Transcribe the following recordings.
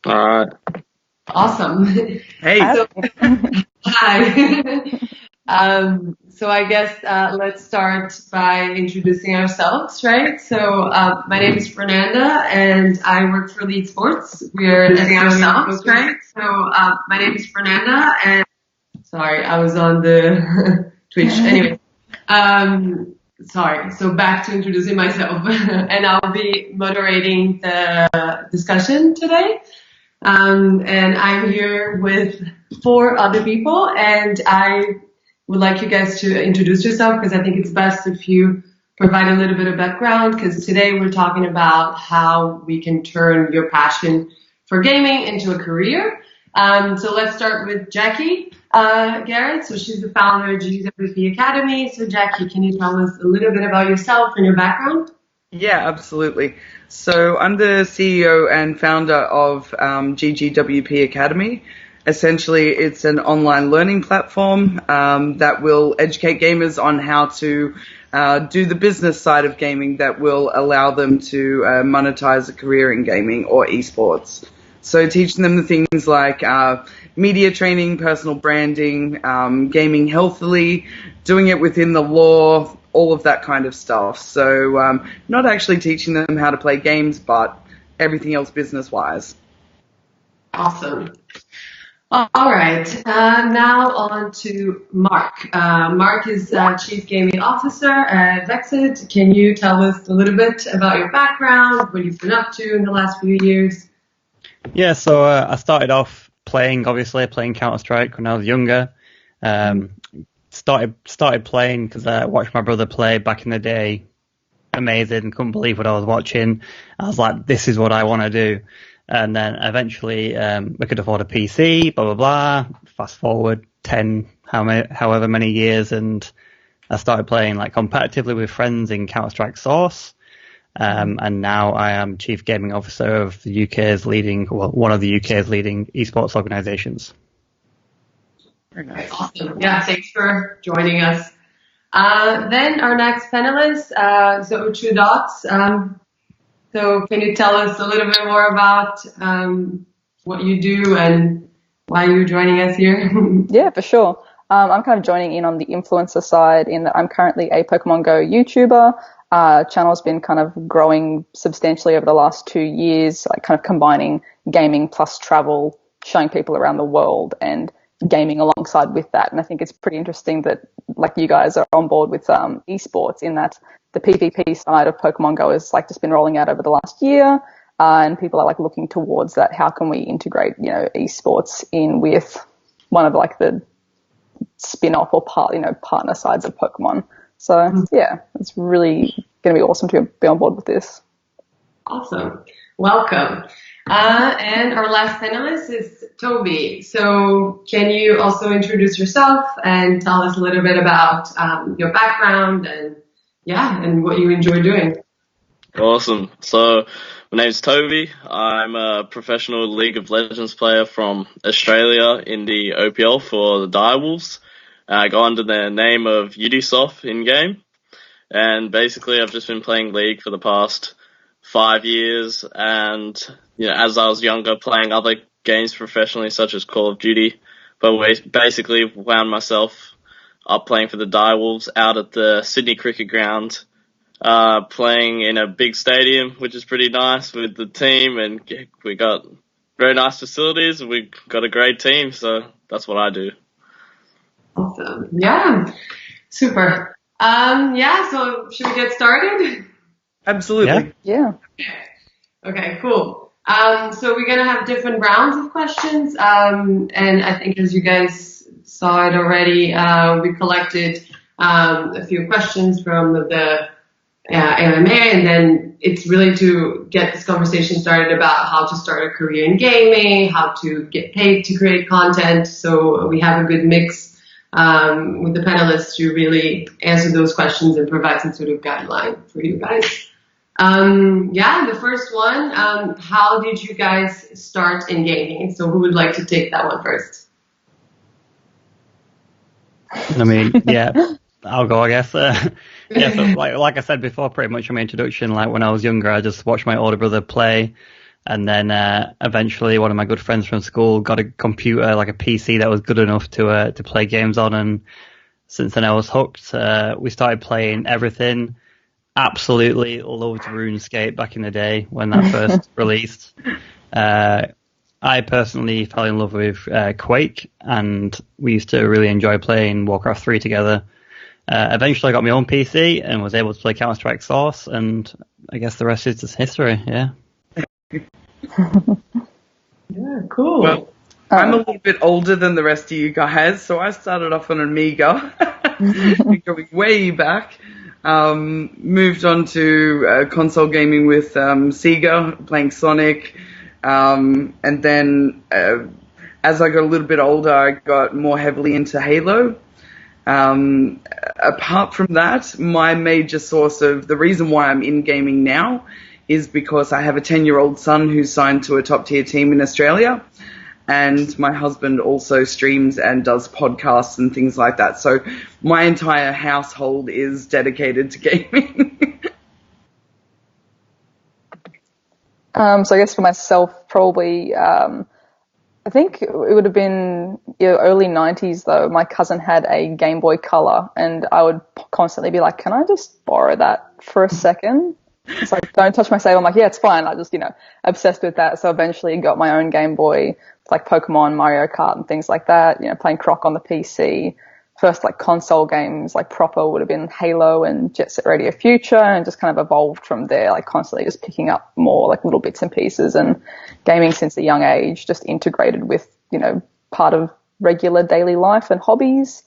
All right. Awesome. Hey. Hi. So I guess let's start by introducing ourselves, right? So my name is Fernanda, and I work for Esports. We're introducing ourselves, right? So my name is Fernanda, and sorry, I was on the Twitch. Anyway, sorry. So back to introducing myself, and I'll be moderating the discussion today. And I'm here with 4 other people, and I would like you guys to introduce yourself because I think it's best if you provide a little bit of background, because today we're talking about how we can turn your passion for gaming into a career. So let's start with Jacquie Garrett. So she's the founder of GGWP Academy. So Jacquie, can you tell us a little bit about yourself and your background? Yeah, absolutely. So I'm the CEO and founder of GGWP Academy. Essentially, it's an online learning platform that will educate gamers on how to do the business side of gaming that will allow them to monetize a career in gaming or esports. So teaching them the things like media training, personal branding, gaming healthily, doing it within the law, all of that kind of stuff. So not actually teaching them how to play games, but everything else business-wise. Awesome. All right. Now on to Mark. Mark is Chief Gaming Officer at Vexed. Can you tell us a little bit about your background, what you've been up to in the last few years? Yeah, so I started off playing Counter-Strike when I was younger. Started playing because I watched my brother play back in the day. Amazing, couldn't believe what I was watching. I was like, this is what I want to do. And then eventually we could afford a PC, blah, blah, blah. Fast forward 10, however many years, and I started playing like competitively with friends in Counter-Strike Source. And now I am Chief Gaming Officer of the one of the UK's leading esports organisations. Very nice. Awesome. Yeah, thanks for joining us. Then our next panelist, ZoeTwoDots. So can you tell us a little bit more about what you do and why you're joining us here? Yeah, for sure. I'm kind of joining in on the influencer side in that I'm currently a Pokemon Go YouTuber. Channel's been kind of growing substantially over the last 2 years, like kind of combining gaming plus travel, showing people around the world and gaming alongside with that. And I think it's pretty interesting that like you guys are on board with esports in that the PvP side of Pokemon Go is like just been rolling out over the last year, and people are like looking towards that. How can we integrate, esports in with one of like the spin-off or partner sides of Pokemon? So yeah, it's really going to be awesome to be on board with this. Awesome. Welcome. And our last panelist is Toby. So can you also introduce yourself and tell us a little bit about your background and what you enjoy doing? Awesome. So my name's Toby. I'm a professional League of Legends player from Australia in the OPL for the Direwolves. I go under the name of Ubisoft in-game. And basically I've just been playing League for the past 5 years, and as I was younger, playing other games professionally, such as Call of Duty, but basically wound myself up playing for the Direwolves out at the Sydney Cricket Ground, playing in a big stadium, which is pretty nice with the team, and we got very nice facilities, and we got a great team, so that's what I do. Awesome. Yeah, super. So should we get started? Absolutely. Yeah. Okay, cool. So we're going to have different rounds of questions. And I think as you guys saw it already, we collected a few questions from the AMA, and then it's really to get this conversation started about how to start a career in gaming, how to get paid to create content. So we have a good mix with the panelists to really answer those questions and provide some sort of guideline for you guys. The first one, how did you guys start in gaming? So who would like to take that one first? I mean, yeah, I'll go, I guess. So like I said before, pretty much in my introduction, like when I was younger, I just watched my older brother play. And then eventually one of my good friends from school got a computer, like a PC that was good enough to play games on. And since then I was hooked. We started playing everything. Absolutely loved RuneScape back in the day when that first released. I personally fell in love with Quake, and we used to really enjoy playing Warcraft 3 together. Eventually I got my own PC and was able to play Counter-Strike Source, and I guess the rest is just history, yeah. Yeah, cool. Well, I'm a little bit older than the rest of you guys, so I started off on an Amiga, going way back. Moved on to console gaming with Sega, playing Sonic, and then as I got a little bit older, I got more heavily into Halo. Apart from that, my major source of the reason why I'm in gaming now is because I have a 10-year-old son who's signed to a top-tier team in Australia, and my husband also streams and does podcasts and things like that. So my entire household is dedicated to gaming. So I guess for myself, probably, I think it would have been early 90s though. My cousin had a Game Boy Color, and I would constantly be like, can I just borrow that for a second? It's like, don't touch my save. I'm like, yeah, it's fine. I just, obsessed with that. So eventually got my own Game Boy, like Pokemon, Mario Kart and things like that, playing Croc on the PC. First, like, console games, like, proper would have been Halo and Jet Set Radio Future, and just kind of evolved from there, like, constantly just picking up more, like, little bits and pieces, and gaming since a young age, just integrated with, part of regular daily life and hobbies.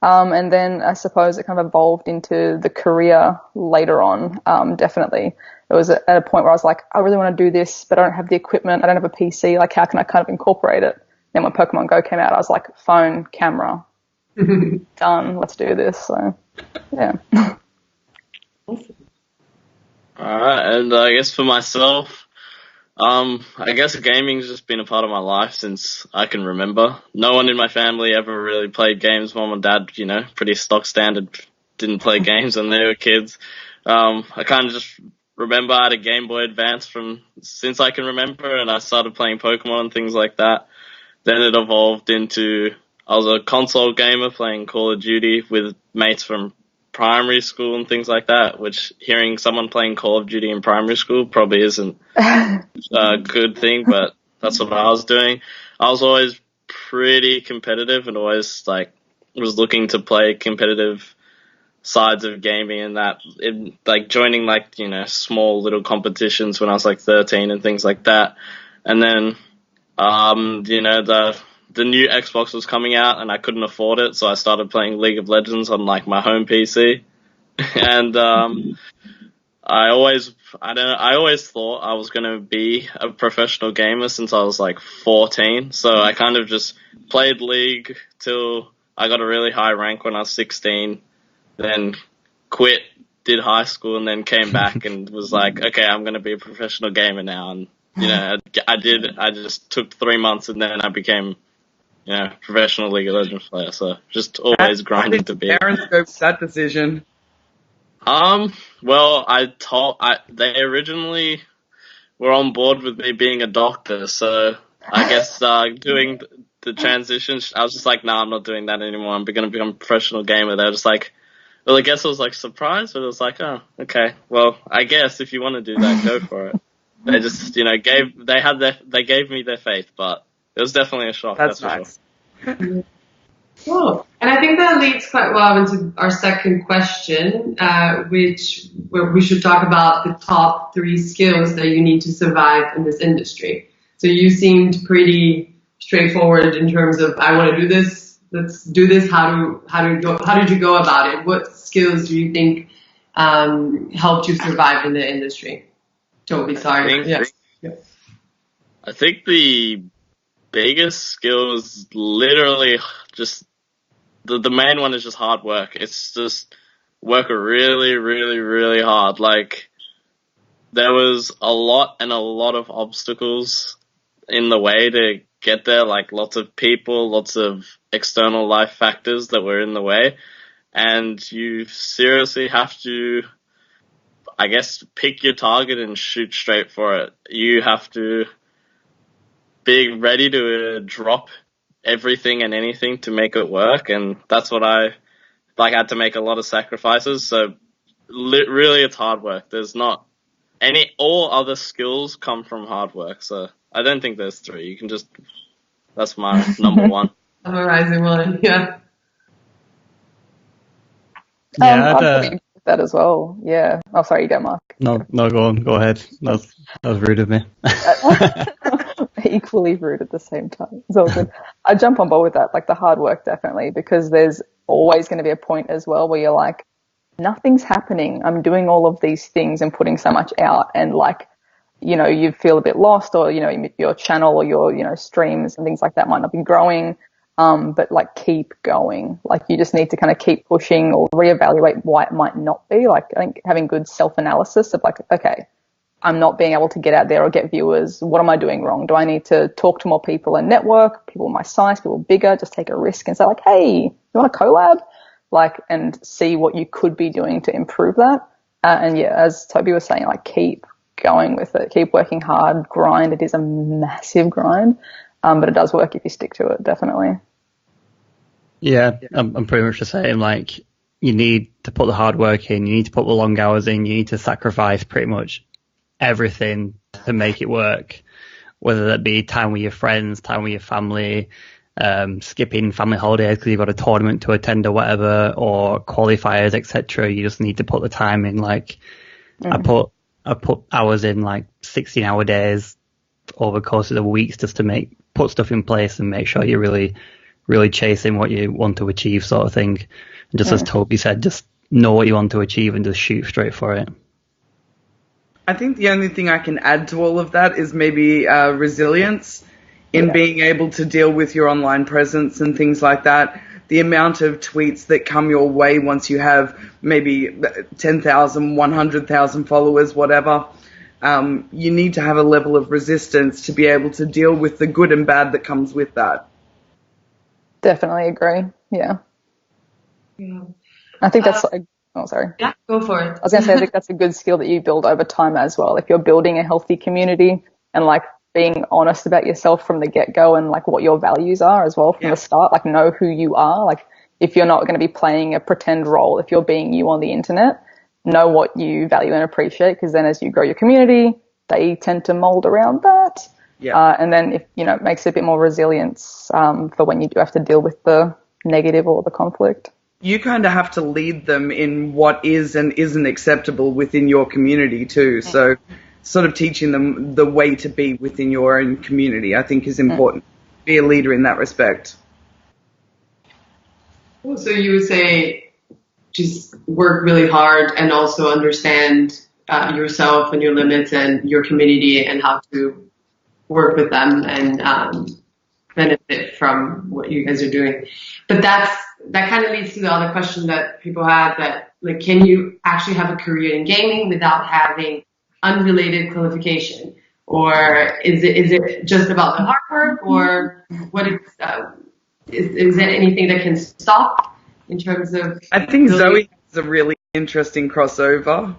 And then I suppose it kind of evolved into the career later on, definitely. It was at a point where I was like, I really want to do this, but I don't have the equipment, I don't have a PC, like, how can I kind of incorporate it? Then when Pokemon Go came out, I was like, phone, camera, done, let's do this. So, yeah. Alright, and I guess for myself, I guess gaming's just been a part of my life since I can remember. No one in my family ever really played games. Mom and dad, pretty stock standard, didn't play games when they were kids. I kind of just remember I had a Game Boy Advance since I can remember, and I started playing Pokemon and things like that. Then it evolved into, I was a console gamer playing Call of Duty with mates from primary school and things like that, which hearing someone playing Call of Duty in primary school probably isn't a good thing, but that's what I was doing. I was always pretty competitive and always was looking to play competitive sides of gaming, and that joining small little competitions when I was 13 and things like that. And then the new Xbox was coming out and I couldn't afford it, so I started playing League of Legends on my home PC. And I always thought I was gonna be a professional gamer since I was 14. So I kind of just played League till I got a really high rank when I was 16, then quit, did high school, and then came back and was like, okay, I'm gonna be a professional gamer now. And I just took 3 months and then I became professional League of Legends player. So just always grinding to be. Aaron scopes that decision. Well, they originally were on board with me being a doctor, so I guess doing the transition, I was just like, nah, I'm not doing that anymore. I'm gonna become a professional gamer. They were just like, well, I guess I was surprised, but it was like, oh, okay, well, I guess if you want to do that, go for it. They just, they gave me their faith, but it was definitely a shock. That's nice. For sure. Cool. And I think that leads quite well into our second question, where we should talk about the top 3 skills that you need to survive in this industry. So you seemed pretty straightforward in terms of, I want to do this, let's do this. How did you go about it? What skills do you think helped you survive in the industry? Toby, sorry. I think the biggest skill is literally just the main one is just hard work. It's just work really, really, really hard. There was a lot of obstacles in the way to get there, lots of people, lots of external life factors that were in the way, and you seriously have to, I guess, pick your target and shoot straight for it. You have to be ready to drop everything and anything to make it work, and that's what I had to make a lot of sacrifices. So really, it's hard work. There's not all other skills come from hard work. So I don't think there's three. You can just, that's my number one. Summarizing one, yeah. Yeah, I'd probably agree with that as well. Yeah. Oh, sorry, you go, Mark. No, go on. Go ahead. That was rude of me. Equally rude at the same time. It's all good. I jump on board with that, like the hard work, definitely, because there's always going to be a point as well where you're like, nothing's happening. I'm doing all of these things and putting so much out, and like, you feel a bit lost, or, your channel or your, streams and things like that might not be growing. But like, keep going. Like, you just need to kind of keep pushing or reevaluate why it might not be. Like, I think having good self-analysis of like, okay, I'm not being able to get out there or get viewers. What am I doing wrong? Do I need to talk to more people and network, people my size, people bigger, just take a risk and say like, hey, you want to collab? Like, and see what you could be doing to improve that. And yeah, as Toby was saying, like, keep going with it, keep working hard, grind. It is a massive grind. But it does work if you stick to it, definitely. Yeah, I'm pretty much the same. Like, you need to put the hard work in, you need to put the long hours in, you need to sacrifice pretty much everything to make it work, whether that be time with your friends, time with your family, skipping family holidays because you've got a tournament to attend or whatever, or qualifiers, etc. You just need to put the time in. Like, I put hours in, like 16-hour days over the course of the weeks, just to put stuff in place and make sure you're really, really chasing what you want to achieve, sort of thing. And just as Toby said, just know what you want to achieve and just shoot straight for it. I think the only thing I can add to all of that is maybe resilience in being able to deal with your online presence and things like that. The amount of tweets that come your way once you have maybe 10,000, 100,000 followers, whatever, you need to have a level of resistance to be able to deal with the good and bad that comes with that. Definitely agree. Yeah. I think that's sorry. Yeah, go for it. I was going to say, I think that's a good skill that you build over time as well. If you're building a healthy community and like being honest about yourself from the get-go and like what your values are as well from the start, like know who you are. Like, if you're not going to be playing a pretend role, if you're being you on the internet, know what you value and appreciate, because then as you grow your community, they tend to mold around that. Yeah. And then if, it makes it a bit more resilience for when you do have to deal with the negative or the conflict. You kind of have to lead them in what is and isn't acceptable within your community too. So sort of teaching them the way to be within your own community, I think, is important. Be a leader in that respect. So you would say just work really hard and also understand yourself and your limits and your community and how to work with them and benefit from what you guys are doing. But that kind of leads to the other question that people had, that like, can you actually have a career in gaming without having unrelated qualification, or is it just about the hard work, or what is there anything that can stop in terms of? I think Zoe has a really interesting crossover.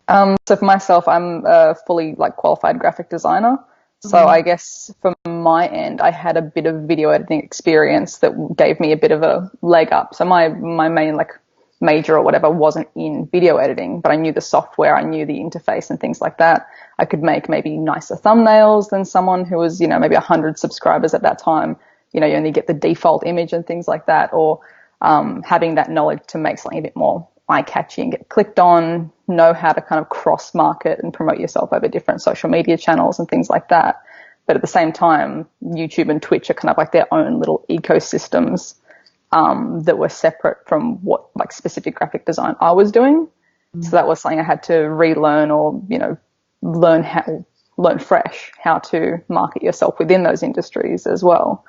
So for myself, I'm a fully qualified graphic designer. So I guess from my end, I had a bit of video editing experience that gave me a bit of a leg up. So my main major or whatever wasn't in video editing, but I knew the software, I knew the interface and things like that. I could make maybe nicer thumbnails than someone who was, maybe 100 subscribers at that time. You only get the default image and things like that, or having that knowledge to make something a bit more eye-catchy and get clicked on, know how to kind of cross-market and promote yourself over different social media channels and things like that. But at the same time, YouTube and Twitch are kind of like their own little ecosystems that were separate from what specific graphic design I was doing. So that was something I had to relearn, or, learn fresh how to market yourself within those industries as well.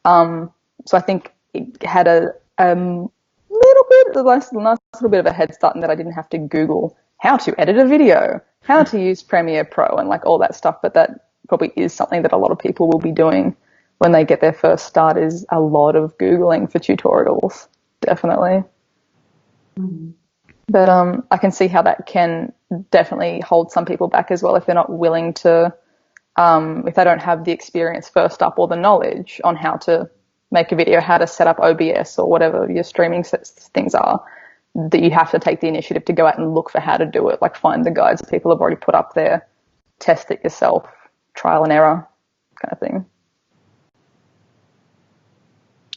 So I think it had a nice little bit of a head start in that I didn't have to Google how to edit a video, how to use Premiere Pro and all that stuff. But that probably is something that a lot of people will be doing when they get their first start, is a lot of Googling for tutorials, definitely. But I can see how that can definitely hold some people back as well if they're not willing to, if they don't have the experience first up or the knowledge on how to make a video, how to set up OBS or whatever your streaming things are, that you have to take the initiative to go out and look for how to do it, like find the guides people have already put up there, test it yourself, trial and error kind of thing.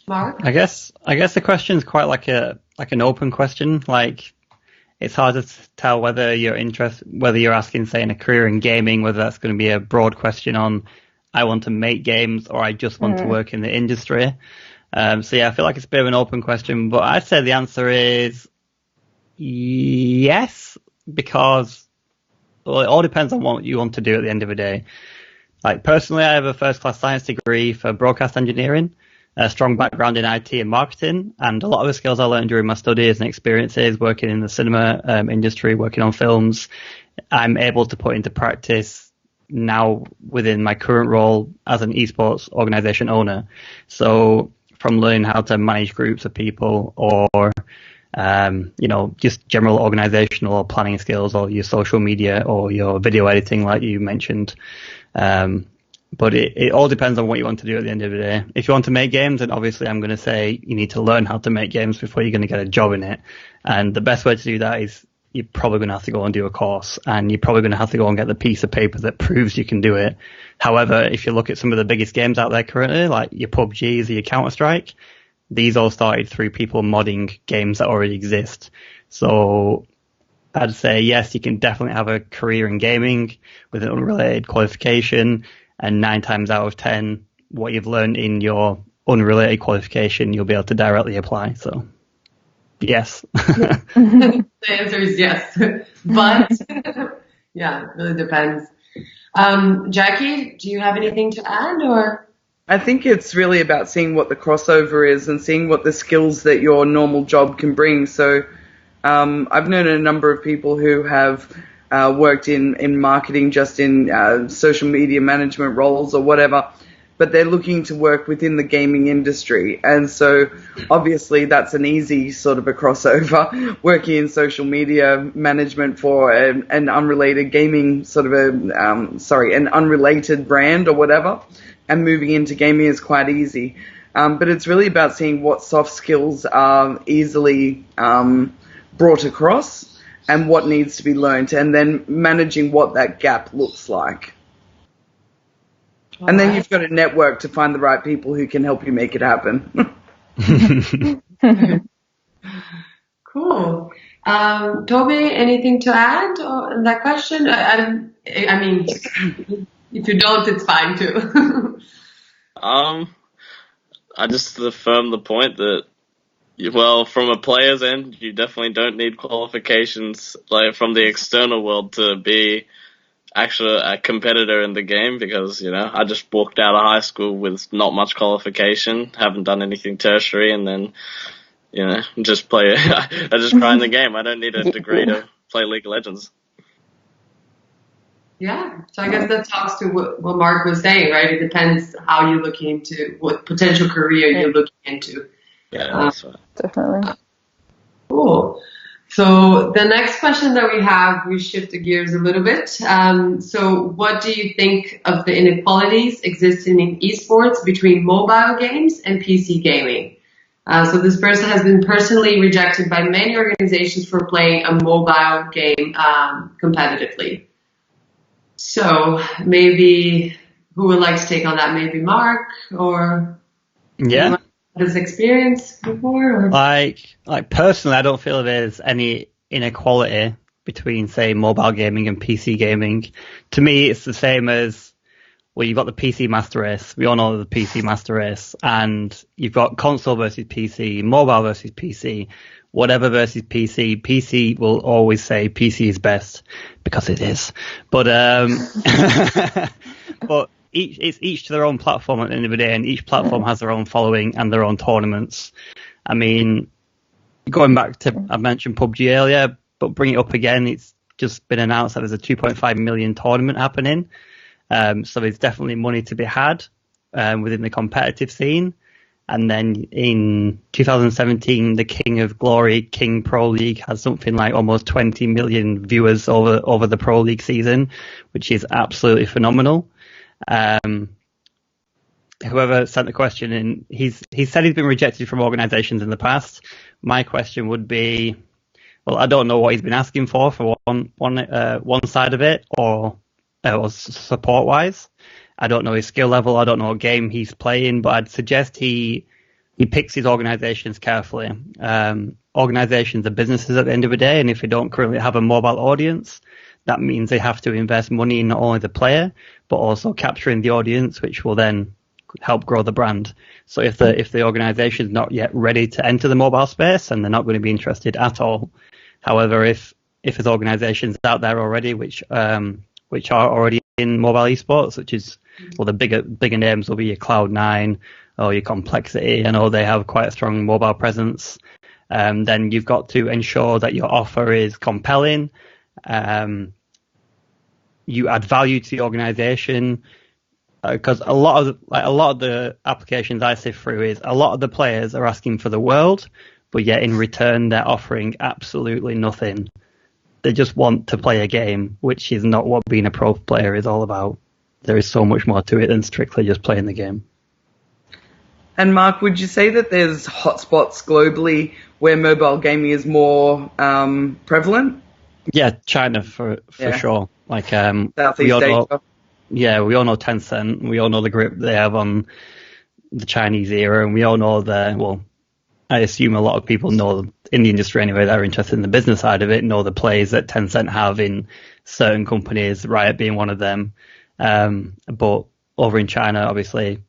Mark? I guess the question is quite like an open question. Like, it's hard to tell whether you're asking, say, in a career in gaming, whether that's going to be a broad question on I want to make games or I just want to work in the industry. So yeah, I feel like it's a bit of an open question, but I'd say the answer is yes, because it all depends on what you want to do at the end of the day. Like, personally, I have a first-class science degree for broadcast engineering, a strong background in IT and marketing, and a lot of the skills I learned during my studies and experiences working in the cinema industry, working on films, I'm able to put into practice now within my current role as an esports organization owner. So from learning how to manage groups of people or, just general organizational or planning skills or your social media or your video editing, like you mentioned. But it all depends on what you want to do at the end of the day. If you want to make games, then obviously I'm going to say you need to learn how to make games before you're going to get a job in it. And the best way to do that is you're probably going to have to go and do a course, and you're probably going to have to go and get the piece of paper that proves you can do it. However, if you look at some of the biggest games out there currently, like your PUBGs or your Counter-Strike, these all started through people modding games that already exist. So I'd say, yes, you can definitely have a career in gaming with an unrelated qualification, and 9 times out of 10, what you've learned in your unrelated qualification, you'll be able to directly apply. So, yes. The answer is yes. But, yeah, it really depends. Jacquie, do you have anything to add, or? I think it's really about seeing what the crossover is and seeing what the skills that your normal job can bring. So I've known a number of people who have worked in marketing, just in social media management roles or whatever, but they're looking to work within the gaming industry. And so obviously that's an easy sort of a crossover, working in social media management for an unrelated gaming sort of an unrelated brand or whatever, and moving into gaming is quite easy. But it's really about seeing what soft skills are easily brought across and what needs to be learned, and then managing what that gap looks like. And then you've got a network to find the right people who can help you make it happen. Cool. Toby, anything to add on that question? I mean, if you don't, it's fine too. I just affirm the point that, well, from a player's end, you definitely don't need qualifications like from the external world to be actually a competitor in the game, because, I just walked out of high school with not much qualification, haven't done anything tertiary, and then, just play. I just grind the game. I don't need a degree to play League of Legends. Yeah, so I guess that talks to what Mark was saying, right? It depends how you're looking into, what potential career you're looking into. Yeah, that's right. Definitely. Cool. So the next question that we have, we shift the gears a little bit. So what do you think of the inequalities existing in esports between mobile games and PC gaming? So this person has been personally rejected by many organizations for playing a mobile game competitively. So maybe who would like to take on that? Maybe Mark, or Yeah. This experience before? Or? Like personally, I don't feel there's any inequality between, say, mobile gaming and PC gaming. To me, it's the same as, well, you've got the PC Master Race. We all know the PC Master Race, and you've got console versus PC, mobile versus PC, whatever versus PC. PC will always say PC is best because it is. But but it's each to their own platform at the end of the day, and each platform has their own following and their own tournaments. I mean, going back to, I mentioned PUBG earlier, but bring it up again, it's just been announced that there's a 2.5 million tournament happening. So there's definitely money to be had within the competitive scene. And then in 2017, the King of Glory, King Pro League, has something like almost 20 million viewers over the Pro League season, which is absolutely phenomenal. Whoever sent the question in, he said he's been rejected from organisations in the past. My question would be, well, I don't know what he's been asking for one side of it, or support wise. I don't know his skill level. I don't know what game he's playing, but I'd suggest he picks his organisations carefully. Organisations are businesses at the end of the day, and if they don't currently have a mobile audience, that means they have to invest money in not only the player, but also capturing the audience, which will then help grow the brand. So if the organisation is not yet ready to enter the mobile space, and they're not going to be interested at all. However, if there's organisations out there already which are already in mobile esports, which is, well, the bigger names will be your Cloud9 or your Complexity. I know they have quite a strong mobile presence. Then you've got to ensure that your offer is compelling. You add value to the organisation, because a lot of the applications I sift through is a lot of the players are asking for the world, but yet in return they're offering absolutely nothing. They just want to play a game, which is not what being a pro player is all about. There is so much more to it than strictly just playing the game. And Mark, would you say that there's hotspots globally where mobile gaming is more prevalent? Yeah, China for sure. Like Southeast Asia. We all know Tencent. We all know the grip they have on the Chinese era, and we all know I assume a lot of people know in the industry anyway that are interested in the business side of it, know the plays that Tencent have in certain companies, Riot being one of them. But over in China, obviously,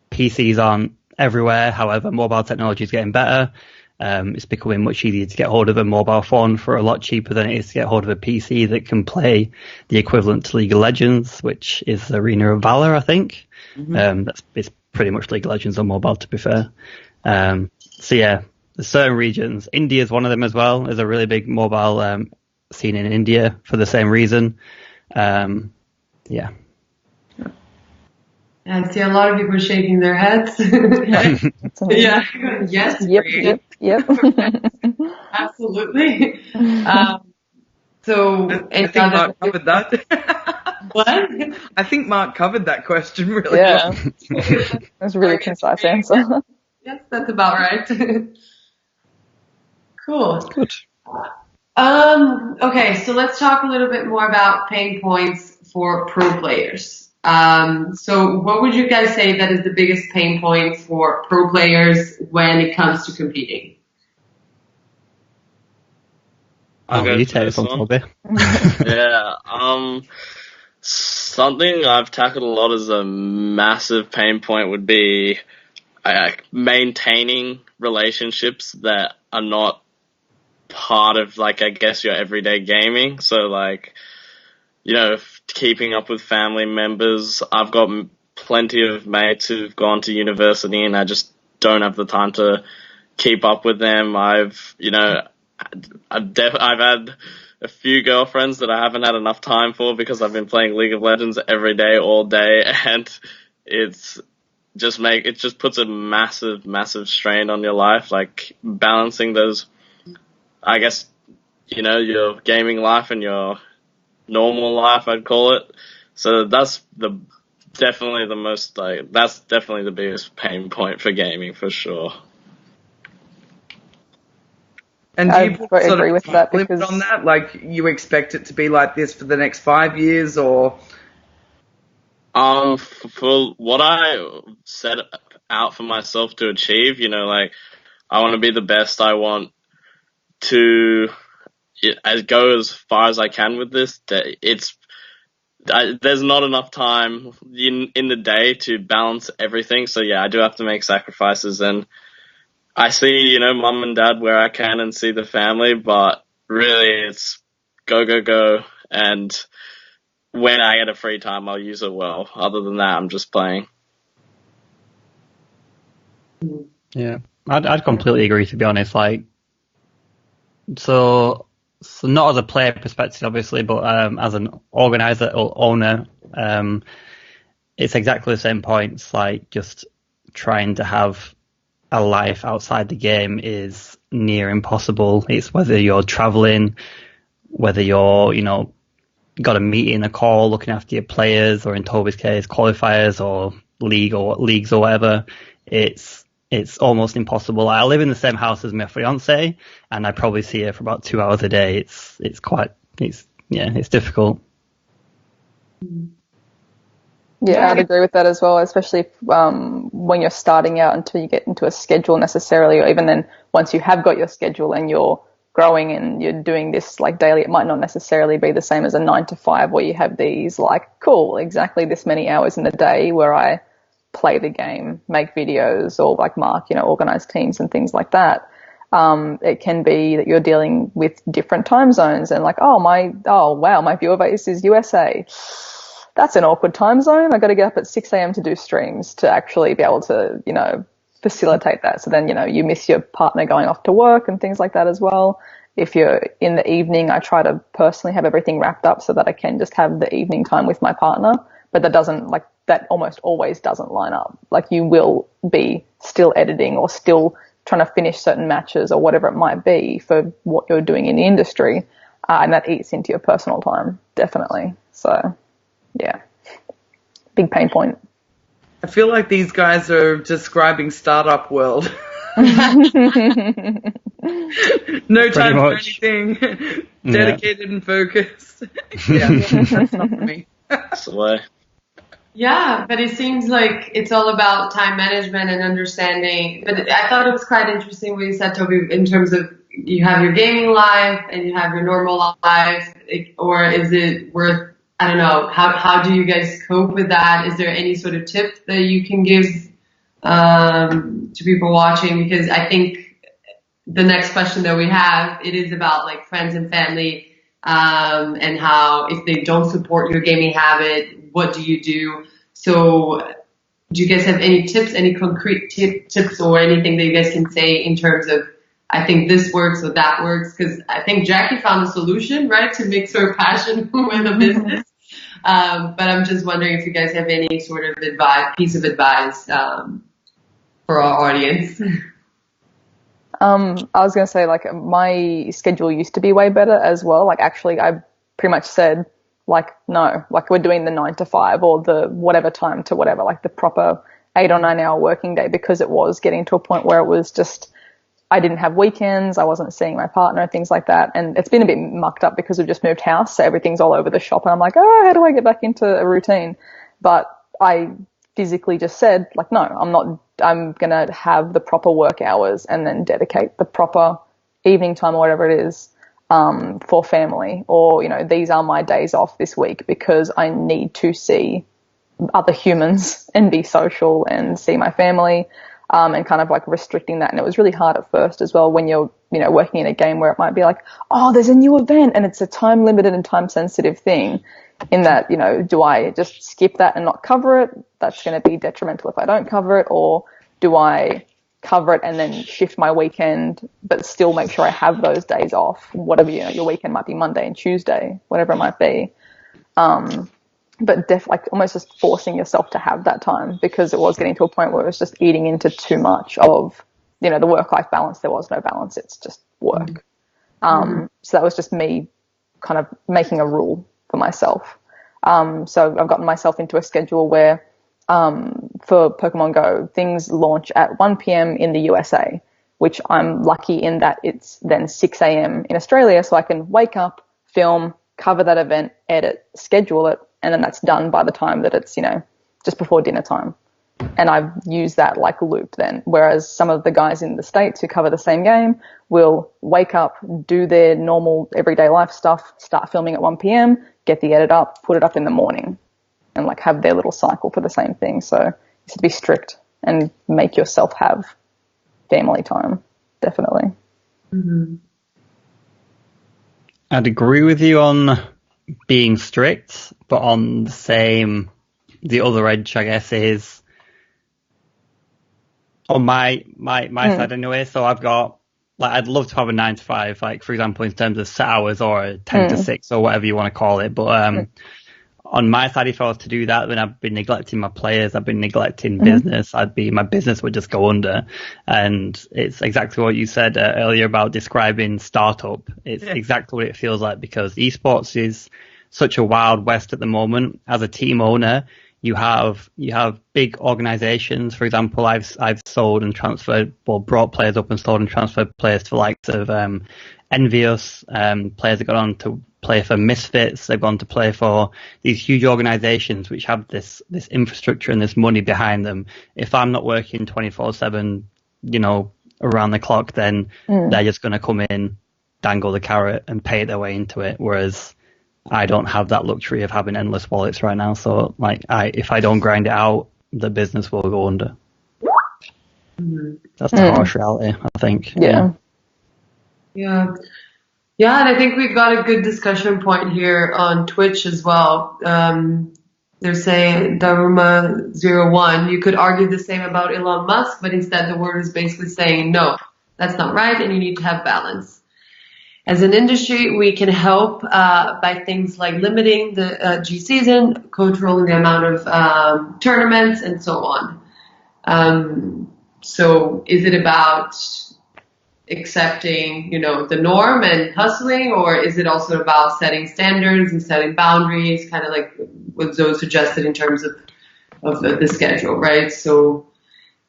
PCs aren't everywhere. However, mobile technology is getting better. It's becoming much easier to get hold of a mobile phone for a lot cheaper than it is to get hold of a PC that can play the equivalent to League of Legends, which is the Arena of Valor, I think. Mm-hmm. It's pretty much League of Legends on mobile, to be fair. So yeah, there's certain regions. India is one of them as well. There's a really big mobile scene in India for the same reason. Yeah. I see a lot of people shaking their heads. Yeah. Yes. Yep. Absolutely. So I think Mark covered that. What? I think Mark covered that question really well. Yeah. That's a really concise answer. Yes, that's about right. Cool. Good. Okay, so let's talk a little bit more about pain points for pro players. So what would you guys say that is the biggest pain point for pro players when it comes to competing? You take this one, Toby. Yeah. Something I've tackled a lot as a massive pain point would be maintaining relationships that are not part of, like, I guess, your everyday gaming. So, like, you know, keeping up with family members. I've got plenty of mates who've gone to university and I just don't have the time to keep up with them. I've had a few girlfriends that I haven't had enough time for because I've been playing League of Legends every day, all day, and it just puts a massive strain on your life, like balancing those, I guess, you know, your gaming life and your normal life, I'd call it. So that's definitely the biggest pain point for gaming, for sure. And do you agree with that, because on that, like, you expect it to be like this for the next 5 years, or? For what I set out for myself to achieve, you know, like, I want to be the best. I want to go as far as I can with this. There's not enough time in the day to balance everything. So yeah, I do have to make sacrifices, and I see, you know, mum and dad where I can and see the family, but really it's go. And when I get a free time, I'll use it well. Other than that, I'm just playing. Yeah, I'd completely agree, to be honest. Like, so not as a player perspective, obviously, but as an organizer or owner, it's exactly the same points. Like, just trying to have a life outside the game is near impossible. It's whether you're traveling, whether you're, got a meeting, a call, looking after your players, or in Toby's case, qualifiers or leagues or whatever. It's almost impossible. I live in the same house as my fiance, and I probably see her for about 2 hours a day. It's difficult. Yeah, I'd agree with that as well, especially if, when you're starting out until you get into a schedule necessarily, or even then once you have got your schedule and you're growing and you're doing this like daily, it might not necessarily be the same as a 9 to 5 where you have these like, cool, exactly this many hours in the day where I play the game, make videos, or like mark, organize teams and things like that. It can be that you're dealing with different time zones and like, oh wow, my viewer base is USA. That's an awkward time zone. I got to get up at 6 a.m. to do streams to actually be able to, facilitate that. So then, you miss your partner going off to work and things like that as well. If you're in the evening, I try to personally have everything wrapped up so that I can just have the evening time with my partner. But that almost always doesn't line up. Like you will be still editing or still trying to finish certain matches or whatever it might be for what you're doing in the industry. And that eats into your personal time, definitely. So, yeah, big pain point. I feel like these guys are describing startup world. No time for anything. Dedicated and focused. Yeah, that's not for me. That's the way. Yeah, but it seems like it's all about time management and understanding. But I thought it was quite interesting what you said, Toby, in terms of you have your gaming life and you have your normal life, or is it worth, I don't know, how do you guys cope with that? Is there any sort of tip that you can give to people watching? Because I think the next question that we have, it is about like friends and family, and how if they don't support your gaming habit, what do you do? So do you guys have any tips, any concrete tips or anything that you guys can say in terms of, I think this works or that works? Because I think Jacquie found a solution, right, to mix her passion with a business. But I'm just wondering if you guys have any sort of piece of advice for our audience. I was going to say, like, my schedule used to be way better as well. Like, actually, I pretty much said, like, no, like, we're doing the 9 to 5 or the whatever time to whatever, like the proper 8 or 9 hour working day, because it was getting to a point where it was just, I didn't have weekends, I wasn't seeing my partner, things like that. And it's been a bit mucked up because we've just moved house, so everything's all over the shop. And I'm like, how do I get back into a routine? But I physically just said, like, no, I'm going to have the proper work hours and then dedicate the proper evening time or whatever it is for family, or, these are my days off this week because I need to see other humans and be social and see my family. And kind of like restricting that. And it was really hard at first as well when you're, working in a game where it might be like, oh, there's a new event and it's a time limited and time sensitive thing, in that, do I just skip that and not cover it? That's going to be detrimental if I don't cover it. Or do I cover it and then shift my weekend, but still make sure I have those days off? Whatever, your weekend might be Monday and Tuesday, whatever it might be. But like almost just forcing yourself to have that time, because it was getting to a point where it was just eating into too much of, the work-life balance. There was no balance. It's just work. So that was just me kind of making a rule for myself. So I've gotten myself into a schedule where, for Pokemon Go, things launch at 1 p.m. in the USA, which I'm lucky in that it's then 6 a.m. in Australia. So I can wake up, film, cover that event, edit, schedule it, and then that's done by the time that it's, just before dinner time. And I've used that like loop then. Whereas some of the guys in the States who cover the same game will wake up, do their normal everyday life stuff, start filming at 1 p.m., get the edit up, put it up in the morning, and like have their little cycle for the same thing. So you have to be strict and make yourself have family time, definitely. Mm-hmm. I'd agree with you on being strict, but on the other edge, I guess, is on my side anyway. So I've got, like, I'd love to have a 9 to 5, like, for example, in terms of set hours, or a 10 to 6 or whatever you want to call it. But on my side, if I was to do that, then I'd be neglecting my players, I'd be neglecting business, my business would just go under. And it's exactly what you said earlier about describing startup. It's exactly what it feels like, because esports is such a wild west at the moment. As a team owner, you have big organizations. For example, I've sold and transferred, or brought players up and sold and transferred players to the likes of Envious. Players have gone on to play for Misfits. They've gone to play for these huge organizations which have this infrastructure and this money behind them. If I'm not working 24/7, around the clock, then they're just going to come in, dangle the carrot, and pay their way into it. Whereas I don't have that luxury of having endless wallets right now. So if I don't grind it out, the business will go under. That's the harsh reality, I think. Yeah. Yeah, and I think we've got a good discussion point here on Twitch as well. They're saying, Daruma01, you could argue the same about Elon Musk, but instead the word is basically saying, no, that's not right, and you need to have balance. As an industry, we can help by things like limiting the G season, controlling the amount of tournaments, and so on. So is it about accepting, the norm and hustling, or is it also about setting standards and setting boundaries, kind of like what Zoe suggested in terms of the schedule, right? So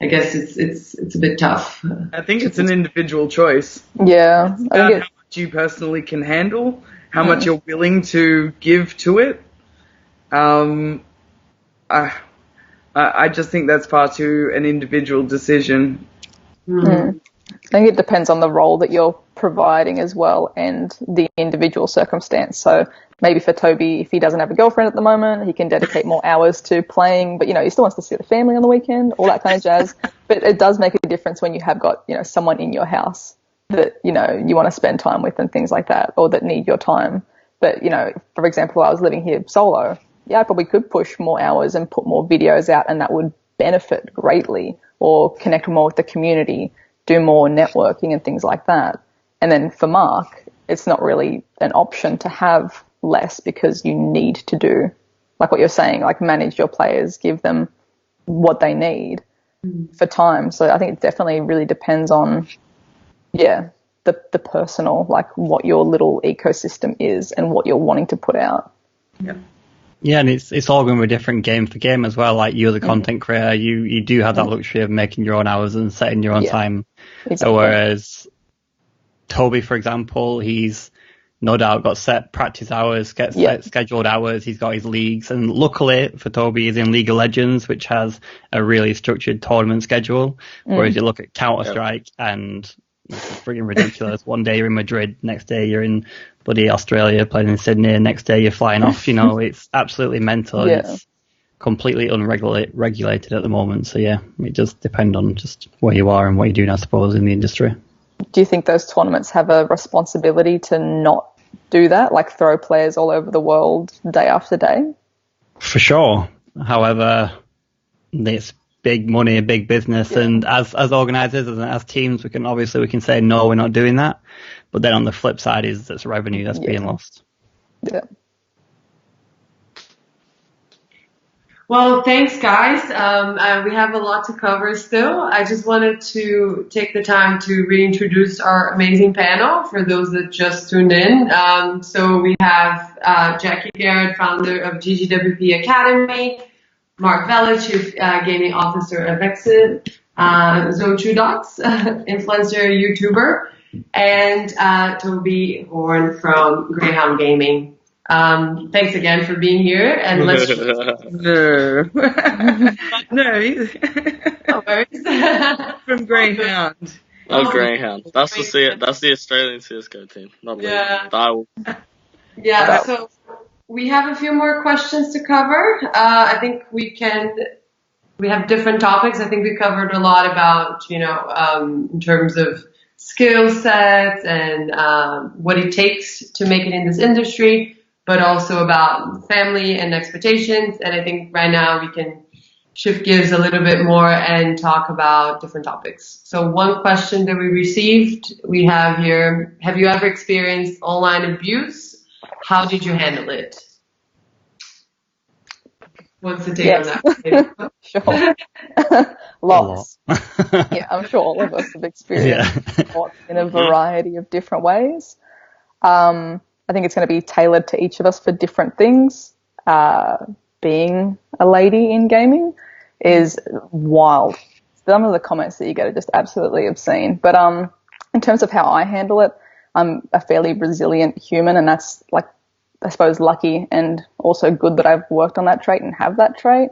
I guess it's a bit tough. I think it's an individual choice. Yeah. How much you personally can handle, how much you're willing to give to it. I just think that's far too an individual decision. I think it depends on the role that you're providing as well, and the individual circumstance. So maybe for Toby, if he doesn't have a girlfriend at the moment, he can dedicate more hours to playing, but he still wants to see the family on the weekend, all that kind of jazz. But it does make a difference when you have got, someone in your house that, you want to spend time with and things like that, or that need your time. But, for example, I was living here solo. Yeah, I probably could push more hours and put more videos out, and that would benefit greatly, or connect more with the community, do more networking and things like that. And then for Mark, it's not really an option to have less, because you need to do, like what you're saying, like manage your players, give them what they need for time. So I think it definitely really depends on, the personal, like what your little ecosystem is and what you're wanting to put out. Yeah, and it's all going to be different game for game as well. Like you as a content creator, you do have that luxury of making your own hours and setting your own time. Exactly. Whereas Toby, for example, he's no doubt got set practice hours, set scheduled hours. He's got his leagues, and luckily for Toby, he's in League of Legends, which has a really structured tournament schedule. Whereas you look at Counter-Strike and it's freaking ridiculous. One day you're in Madrid, next day you're in bloody Australia playing in Sydney, next day you're flying off. It's absolutely mental. It's completely unregulated at the moment. So it just depends on just where you are and what you're doing, I suppose, in the industry. Do you think those tournaments have a responsibility to not do that, like throw players all over the world day after day? For sure. However, it's big money, big business, and as organisers and as teams, we can say no, we're not doing that. But then on the flip side is that's revenue that's being lost. Yeah. Well, thanks, guys. We have a lot to cover still. I just wanted to take the time to reintroduce our amazing panel for those that just tuned in. So we have Jacquie Garrett, founder of GGWP Academy, Mark Vela, Chief Gaming Officer at Vexed, ZoeTwoDots, influencer, YouTuber, and Toby Horne from Greyhound Gaming. Thanks again for being here, and let's no worries. From Greyhound. Oh, Greyhound. That's the Australian CS:GO team, not the Yeah. So we have a few more questions to cover. I think we have different topics. I think we covered a lot about in terms of skill sets and what it takes to make it in this industry, but also about family and expectations. And I think right now we can shift gears a little bit more and talk about different topics. So one question that we received, we have here, have you ever experienced online abuse? How did you handle it? What's the take on that? Sure. Lots. A lot. Yeah, I'm sure all of us have experienced Yeah. lots in a variety of different ways. I think it's going to be tailored to each of us for different things. Being a lady in gaming is wild. Some of the comments that you get are just absolutely obscene. But in terms of how I handle it, I'm a fairly resilient human, and that's, like, I suppose, lucky and also good that I've worked on that trait and have that trait.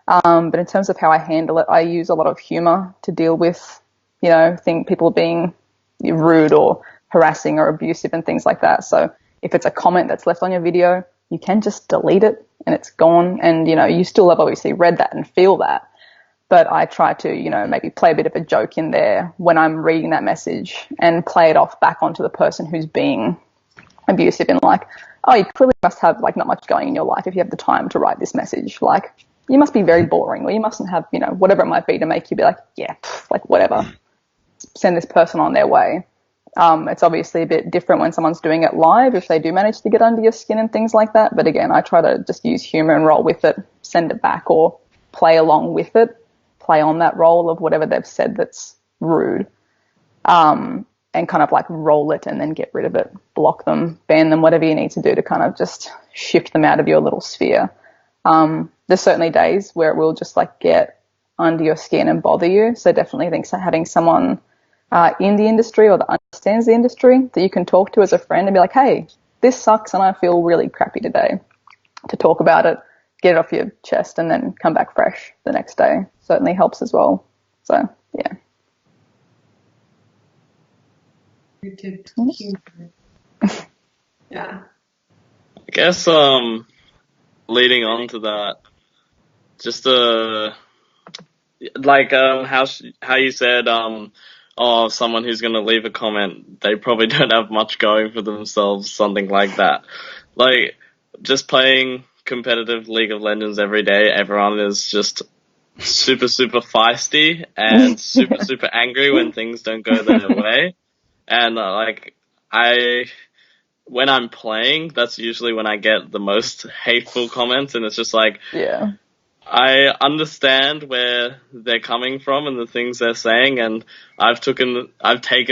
But in terms of how I handle it, I use a lot of humor to deal with, people being rude or harassing or abusive and things like that. So if it's a comment that's left on your video, you can just delete it and it's gone. And, you still have obviously read that and feel that. But I try to, maybe play a bit of a joke in there when I'm reading that message and play it off back onto the person who's being abusive, and like, oh, you clearly must have, like, not much going in your life if you have the time to write this message. Like, you must be very boring, or you mustn't have, whatever it might be to make you be like, yeah, like, whatever. Send this person on their way. It's obviously a bit different when someone's doing it live, if they do manage to get under your skin and things like that. But again, I try to just use humor and roll with it, send it back, or play along with it, play on that role of whatever they've said that's rude. And kind of like roll it and then get rid of it, block them, ban them, whatever you need to do to kind of just shift them out of your little sphere. There's certainly days where it will just, like, get under your skin and bother you. So definitely think having someone in the industry or that understands the industry that you can talk to as a friend and be like, hey, this sucks and I feel really crappy today, to talk about it, get it off your chest, and then come back fresh the next day. Certainly helps as well. So, yeah. Yeah. I guess leading on to that, just how you said someone who's going to leave a comment, they probably don't have much going for themselves, something like that. Like, just playing competitive League of Legends every day, everyone is just super feisty and super angry when things don't go their way. And when I'm playing, that's usually when I get the most hateful comments, and it's just like, yeah, I understand where they're coming from and the things they're saying, and I've taken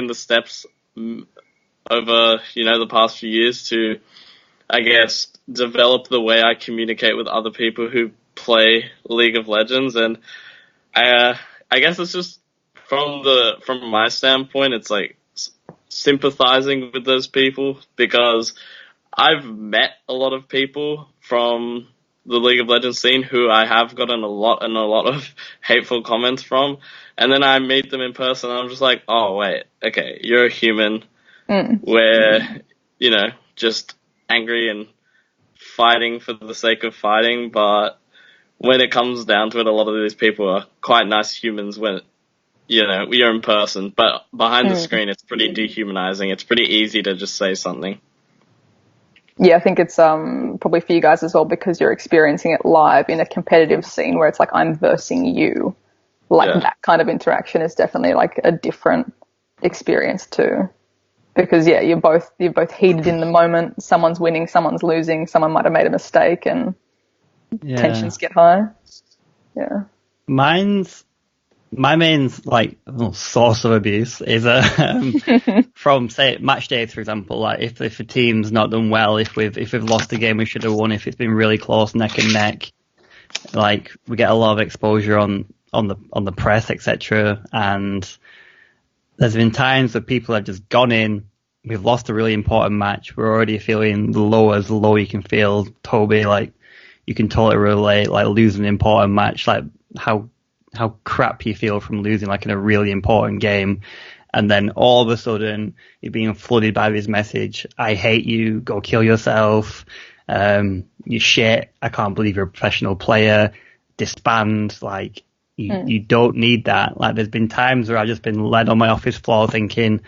the steps over, the past few years to, I guess, develop the way I communicate with other people who play League of Legends, and I guess it's just from my standpoint, it's like sympathizing with those people, because I've met a lot of people from the League of Legends scene who I have gotten a lot of hateful comments from, and then I meet them in person and I'm just like, oh wait, okay, you're a human, where, just angry and fighting for the sake of fighting, but when it comes down to it, a lot of these people are quite nice humans when, you're in person, but behind the screen, it's pretty dehumanizing. It's pretty easy to just say something. Yeah, I think it's probably for you guys as well, because you're experiencing it live in a competitive scene where it's like, I'm versing you. That kind of interaction is definitely like a different experience too. Because you're both heated in the moment. Someone's winning, someone's losing, someone might have made a mistake, and tensions get high. Yeah. My main source of abuse is from, say, match day, for example. Like, if a team's not done well, if we've lost a game we should have won, if it's been really close, neck and neck, like, we get a lot of exposure on the press, etc. And there's been times that people have just gone in, we've lost a really important match, we're already feeling as low you can feel. Toby, like, you can totally relate, like, losing an important match, like how crap you feel from losing, like, in a really important game, and then all of a sudden you're being flooded by this message: I hate you, go kill yourself, you shit, I can't believe you're a professional player, disband. Like, you don't need that. Like, there's been times where I've just been led on my office floor thinking,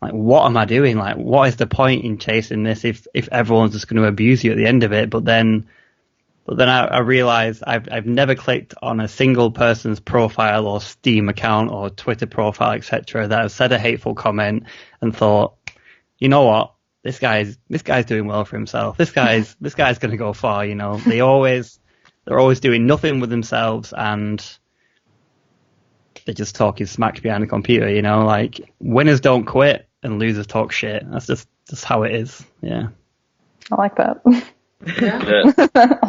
like, what am I doing? Like, what is the point in chasing this if everyone's just going to abuse you at the end of it? But then I realized I've never clicked on a single person's profile or Steam account or Twitter profile, etc., that has said a hateful comment and thought, you know what, this guy's doing well for himself. This guy's going to go far. They always they're always doing nothing with themselves, and they're just talking smack behind the computer. You know, like winners don't quit and losers talk shit. That's just how it is. Yeah. I like that. Yeah.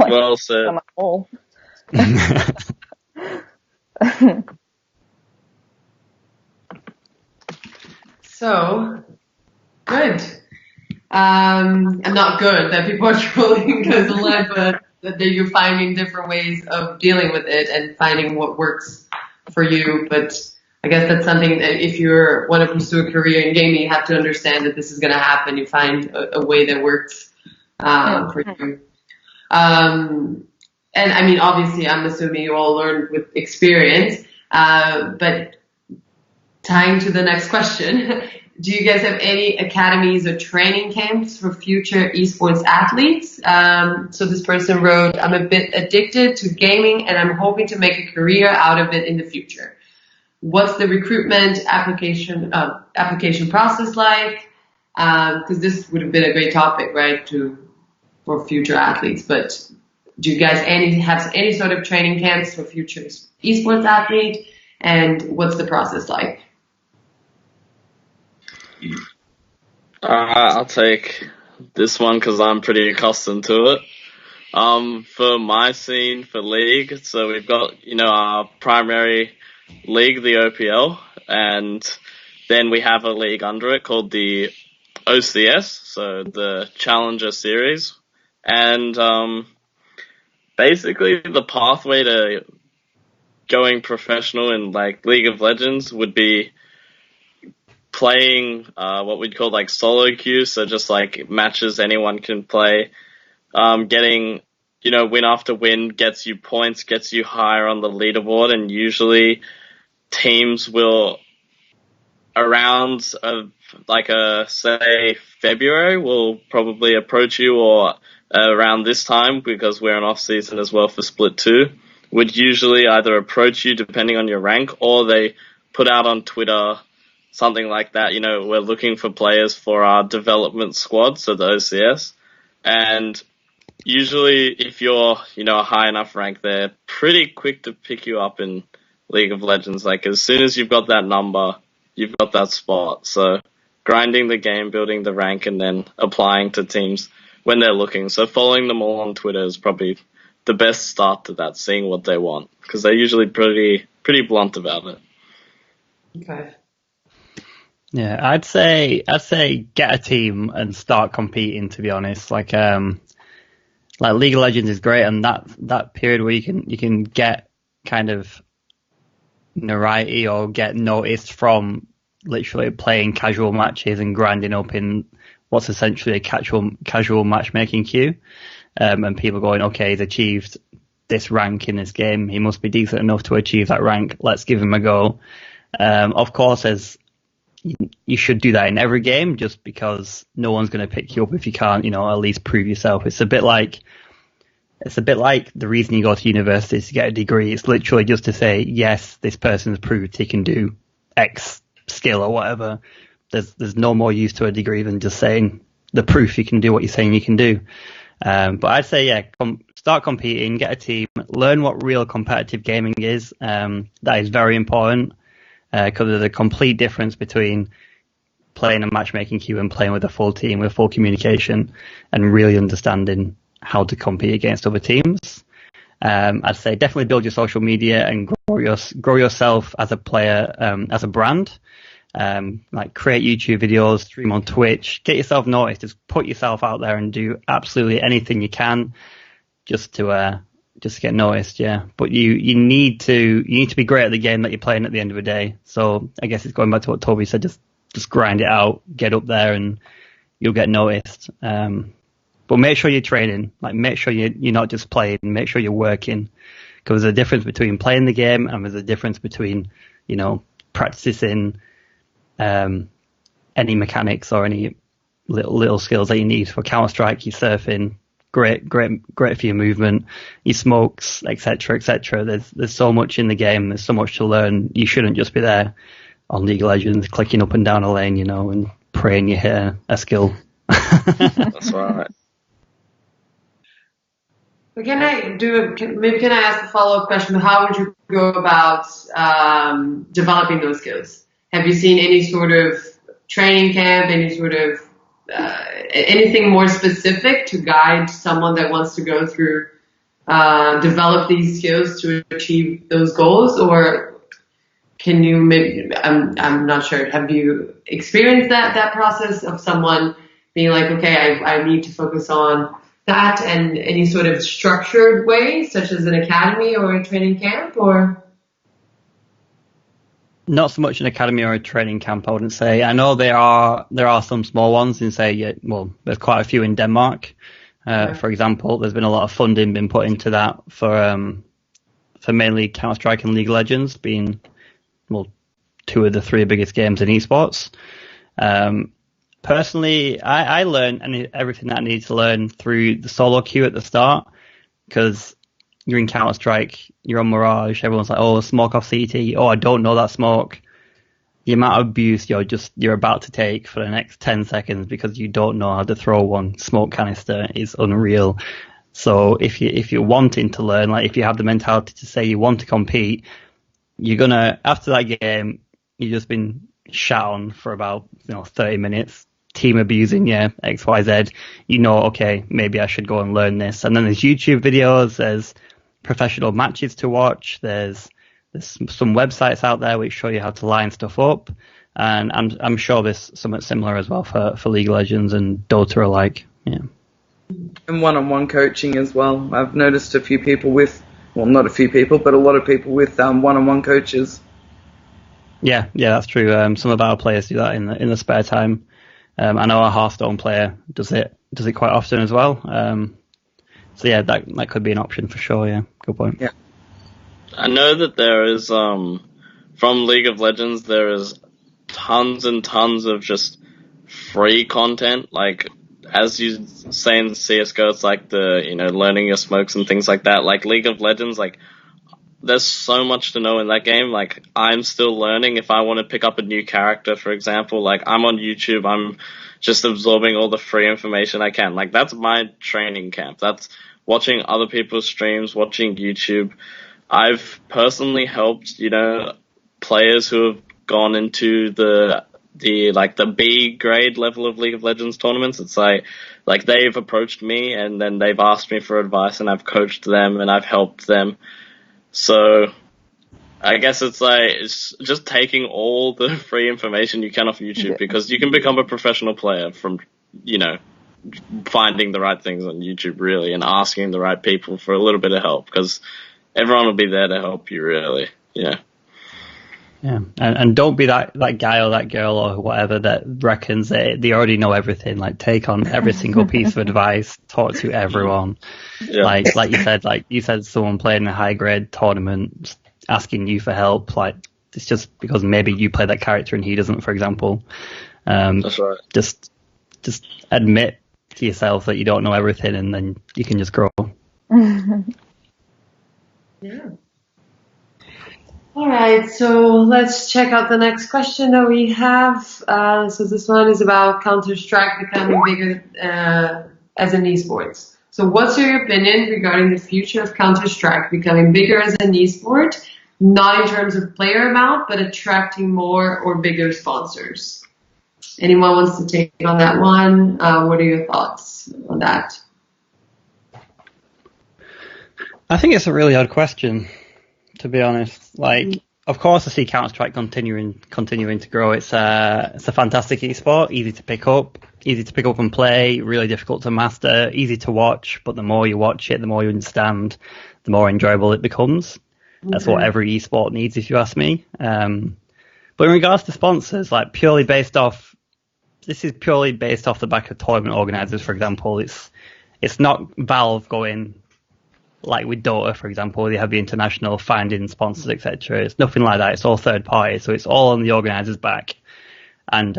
Well said. I'm like, oh. So, good. I'm not good that people are trolling because of life, but that you're finding different ways of dealing with it and finding what works for you. But I guess that's something that if you want to pursue a career in gaming, you have to understand that this is going to happen. You find a way that works for you. And I mean, obviously, I'm assuming you all learned with experience, but tying to the next question, do you guys have any academies or training camps for future esports athletes? So this person wrote, I'm a bit addicted to gaming and I'm hoping to make a career out of it in the future. What's the recruitment application process like? Because this would have been a great topic, right, for future athletes. But do you guys have any sort of training camps for future esports athlete? And what's the process like? I'll take this one because I'm pretty accustomed to it. For my scene, for League, so we've got, our primary league, the OPL, and then we have a league under it called the OCS, so the Challenger Series. And basically the pathway to going professional in like League of Legends would be playing what we'd call like solo queues, so just like matches anyone can play. Getting, win after win gets you points, gets you higher on the leaderboard, and usually teams will around say February will probably approach you, or around this time, because we're in off season as well for Split 2, would usually either approach you depending on your rank, or they put out on Twitter something like that, we're looking for players for our development squad, so the OCS. And usually if you're, a high enough rank, they're pretty quick to pick you up in League of Legends. Like, as soon as you've got that number, you've got that spot. So grinding the game, building the rank, and then applying to teams when they're looking. So following them all on Twitter is probably the best start to that, seeing what they want, because they're usually pretty blunt about it. Okay. Yeah, I'd say get a team and start competing, to be honest. Like League of Legends is great, and that period where you can get kind of notoriety or get noticed from literally playing casual matches and grinding up in what's essentially a casual matchmaking queue, and people going, okay, he's achieved this rank in this game, he must be decent enough to achieve that rank, let's give him a go. Of course, you should do that in every game, just because no one's going to pick you up if you can't, at least prove yourself. It's a bit like the reason you go to university is to get a degree. It's literally just to say, yes, this person's proved he can do X skill or whatever. There's no more use to a degree than just saying the proof you can do what you're saying you can do. But I'd say, start competing, get a team, learn what real competitive gaming is. That is very important. Because there's a complete difference between playing a matchmaking queue and playing with a full team with full communication and really understanding how to compete against other teams. I'd say definitely build your social media and grow yourself as a player, as a brand. Like create YouTube videos, stream on Twitch, get yourself noticed, just put yourself out there and do absolutely anything you can just to get noticed, yeah. But you need to be great at the game that you're playing at the end of the day. So I guess it's going back to what Toby said, just grind it out, get up there, and you'll get noticed. But make sure you're training. Like, make sure you're not just playing. Make sure you're working, because there's a difference between playing the game and there's a difference between practicing any mechanics or any little skills that you need. For Counter-Strike, you're surfing. Great for your movement, your smokes, etc. There's so much in the game. There's so much to learn. You shouldn't just be there on League of Legends clicking up and down a lane, and praying you hit a skill. That's right. But can I ask a follow-up question? How would you go about developing those skills? Have you seen any sort of training camp, any sort of anything more specific to guide someone that wants to go through develop these skills to achieve those goals? Or can you maybe, I'm not sure, have you experienced that process of someone being like, okay, I need to focus on that, and any sort of structured way, such as an academy or a training camp? Or not so much an academy or a training camp, I wouldn't say. I know there are some small ones in, say, well, there's quite a few in Denmark. For example, there's been a lot of funding been put into that for mainly Counter-Strike and League of Legends being, well, two of the three biggest games in esports. Personally, I learned everything that I needed to learn through the solo queue at the start, because you're in Counter-Strike, you're on Mirage, everyone's like, oh, smoke off CT, oh, I don't know that smoke. The amount of abuse you're about to take for the next 10 seconds because you don't know how to throw one smoke canister is unreal. So if you're wanting to learn, like if you have the mentality to say you want to compete, you're gonna, after that game, you've just been shat on for about 30 minutes, team abusing you, XYZ. Okay, maybe I should go and learn this. And then there's YouTube videos, there's professional matches to watch, there's some websites out there which show you how to line stuff up, and I'm sure there's something similar as well for League of Legends and Dota alike. Yeah. And one-on-one coaching as well. I've noticed a few people with, well, not a few people, but a lot of people with one-on-one coaches. Yeah, that's true. Some of our players do that in the spare time. I know a Hearthstone player does it quite often as well. So yeah, that could be an option for sure. Yeah, good point. Yeah. I know that there is, from League of Legends, there is tons and tons of just free content. Like, as you say in CSGO, it's like the, learning your smokes and things like that. Like, League of Legends, like, there's so much to know in that game. Like, I'm still learning. If I want to pick up a new character, for example, like, I'm on YouTube, I'm just absorbing all the free information I can. Like, that's my training camp. That's watching other people's streams, watching YouTube. I've personally helped, players who have gone into the B grade level of League of Legends tournaments. It's like they've approached me and then they've asked me for advice and I've coached them and I've helped them. So I guess it's just taking all the free information you can off YouTube, because you can become a professional player from, finding the right things on YouTube, really, and asking the right people for a little bit of help, because everyone will be there to help you, really. Yeah. Yeah, and don't be that guy or that girl or whatever that reckons they already know everything. Like, take on every single piece of advice, talk to everyone. Yeah. Like you said, someone playing a high grade tournament asking you for help. Like, it's just because maybe you play that character and he doesn't, for example. That's right. Just admit to yourself that you don't know everything, and then you can just grow. Yeah. All right, so let's check out the next question that we have. So this one is about Counter-Strike becoming bigger as an esports. So what's your opinion regarding the future of Counter-Strike becoming bigger as an esport, not in terms of player amount, but attracting more or bigger sponsors? Anyone wants to take on that one? What are your thoughts on that? I think it's a really hard question, to be honest. Like, of course, I see Counter-Strike continuing to grow. It's a fantastic esport, easy to pick up and play, really difficult to master, easy to watch. But the more you watch it, the more you understand, the more enjoyable it becomes. That's what every esport needs, if you ask me. But in regards to sponsors, like this is purely based off the back of tournament organizers, for example. It's not Valve going, like with Dota, for example, they have the international finding sponsors, etc. It's nothing like that. It's all third party, so it's all on the organizers' back. And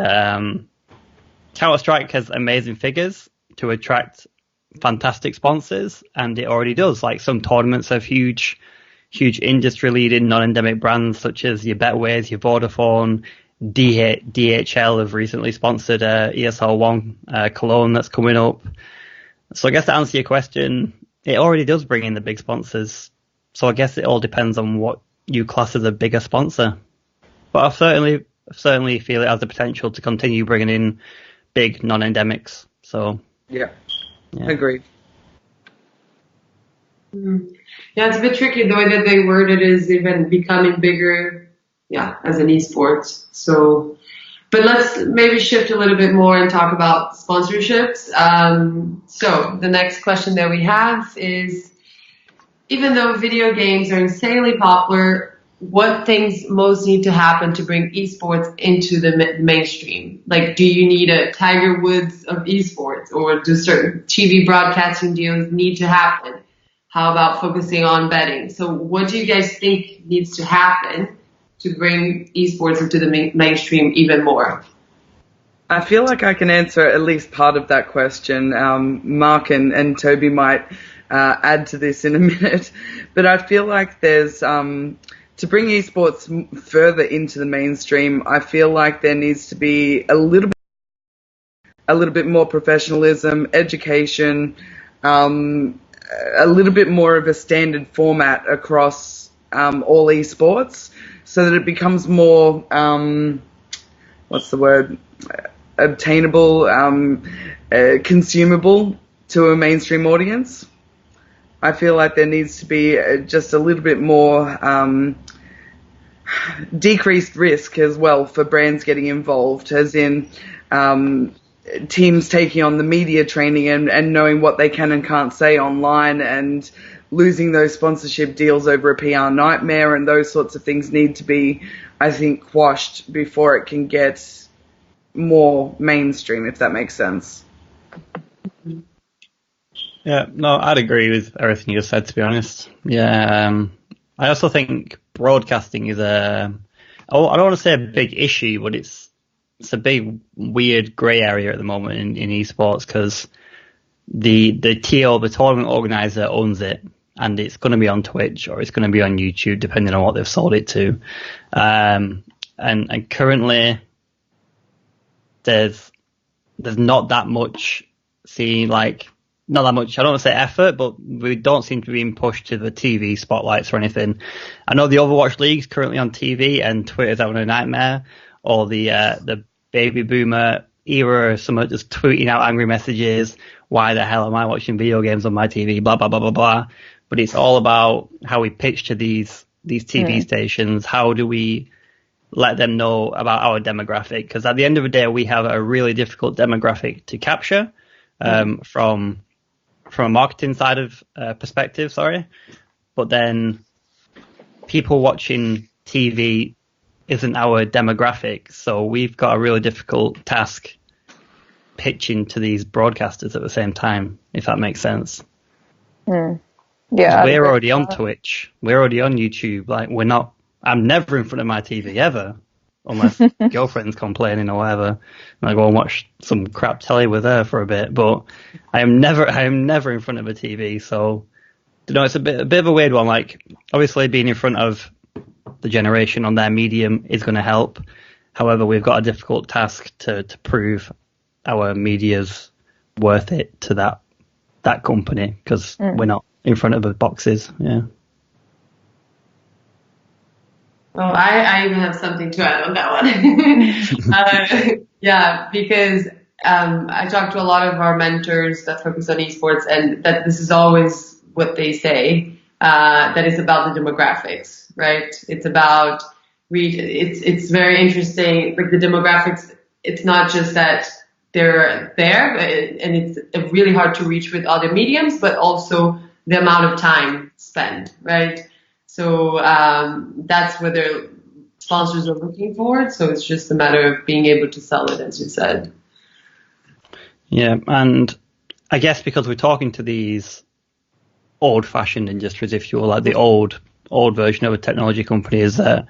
Counter-Strike has amazing figures to attract fantastic sponsors, and it already does. Like, some tournaments have huge industry-leading non-endemic brands such as your Betways, your Vodafone, DHL have recently sponsored ESL1 Cologne that's coming up. So I guess to answer your question, it already does bring in the big sponsors. So I guess it all depends on what you class as a bigger sponsor. But I certainly feel it has the potential to continue bringing in big non-endemics. So yeah. Agreed. Yeah, it's a bit tricky. The way that they word it is even becoming bigger, as an esports. So, but let's maybe shift a little bit more and talk about sponsorships. So the next question that we have is, even though video games are insanely popular, what things most need to happen to bring esports into the mainstream? Like, do you need a Tiger Woods of esports, or do certain TV broadcasting deals need to happen? How about focusing on betting? So what do you guys think needs to happen to bring esports into the mainstream even more? I feel like I can answer at least part of that question. Mark and Toby might add to this in a minute, but I feel like there's to bring esports further into the mainstream, I feel like there needs to be a little bit more professionalism, education, a little bit more of a standard format across all esports, so that it becomes more obtainable, consumable to a mainstream audience. I feel like there needs to be just a little bit more decreased risk as well for brands getting involved, as in teams taking on the media training and knowing what they can and can't say online, and losing those sponsorship deals over a PR nightmare, and those sorts of things need to be, I think, quashed before it can get more mainstream, if that makes sense. Yeah, no, I'd agree with everything you said, to be honest. Yeah, I also think broadcasting is I don't want to say a big issue, but it's a big, weird grey area at the moment in esports, because the TO, the tournament organizer, owns it, and it's going to be on Twitch or it's going to be on YouTube, depending on what they've sold it to. And currently, there's not that much not that much, I don't want to say effort, but we don't seem to be being pushed to the TV spotlights or anything. I know the Overwatch League's currently on TV and Twitter's having a nightmare, or the baby boomer era, someone just tweeting out angry messages, why the hell am I watching video games on my TV, blah, blah, blah, blah, blah. But it's all about how we pitch to these TV stations. How do we let them know about our demographic? Because at the end of the day, we have a really difficult demographic to capture from a marketing side of perspective, but then people watching TV isn't our demographic, so we've got a really difficult task pitching to these broadcasters at the same time, if that makes sense. Yeah, we're already on Twitch, we're already on YouTube. Like, I'm never in front of my TV ever, unless girlfriend's complaining or whatever, and I go and watch some crap telly with her for a bit. But I am never in front of a TV, so it's a bit of a weird one. Like, obviously, being in front of the generation on their medium is going to help. However, we've got a difficult task to prove our media's worth it to that company, because we're not in front of the boxes. Yeah. Oh, I even have something to add on that one. Because I talked to a lot of our mentors that focus on esports, and that this is always what they say, that it's about the demographics, right? It's about it's very interesting. Like, the demographics, it's not just that they're there, and it's really hard to reach with other mediums, but also the amount of time spent, right? So that's what their sponsors are looking for. So it's just a matter of being able to sell it, as you said. Yeah, and I guess because we're talking to these old-fashioned industries, if you will, like the old version of a technology company, is that